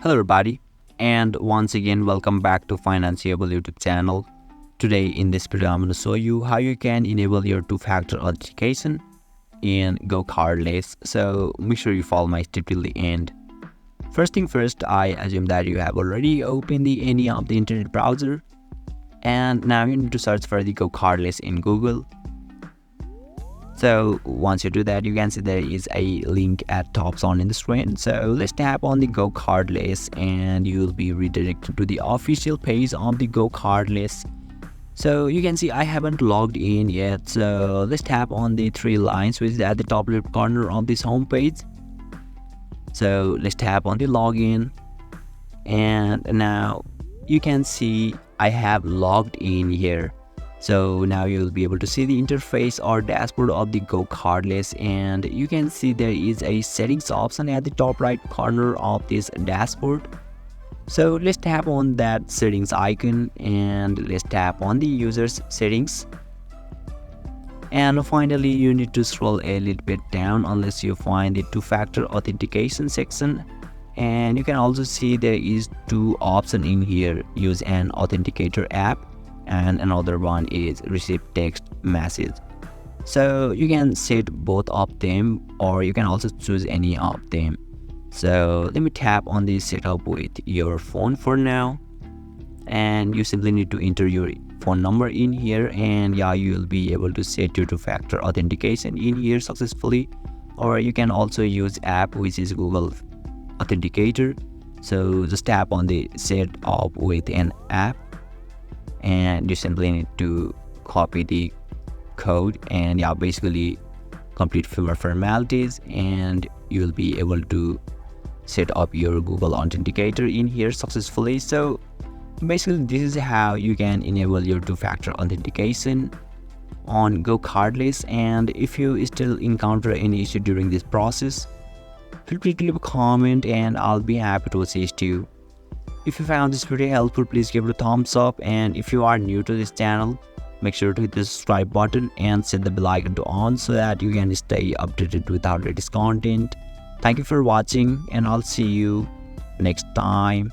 Hello everybody, and once again welcome back to Financeable YouTube channel. Today in this video I'm going to show you how you can enable your two-factor authentication in GoCardless. So make sure you follow my step till the end. First thing first, I assume that you have already opened any of the internet browser, and now you need to search for the GoCardless in Google. So once you do that, you can see there is a link at top on in the screen. So let's tap on the GoCardless and you'll be redirected to the official page of the GoCardless. So you can see I haven't logged in yet. So let's tap on the three lines which is at the top left corner of this home page. So let's tap on the login, and now you can see I have logged in here. So now you'll be able to see the interface or dashboard of the GoCardless, and you can see there is a settings option at the top right corner of this dashboard. So let's tap on that settings icon and let's tap on the users settings. And finally you need to scroll a little bit down unless you find the two-factor authentication section. And you can also see there is two options in here: use an authenticator app, and another one is receive text message. So you can set both of them or you can also choose any of them. So let me tap on the setup with your phone for now, and you simply need to enter your phone number in here, and yeah, you'll be able to set your two-factor authentication in here successfully. Or you can also use app which is Google Authenticator. So just tap on the set up with an app, and you simply need to copy the code and yeah, basically complete fewer formalities, and you'll be able to set up your Google Authenticator in here successfully. So basically this is how you can enable your two-factor authentication on GoCardless. And if you still encounter any issue during this process, feel free to leave a comment and I'll be happy to assist you. If you found this video helpful, please give it a thumbs up, and if you are new to this channel, make sure to hit the subscribe button and set the bell icon to on so that you can stay updated with our latest content. Thank you for watching, and I'll see you next time.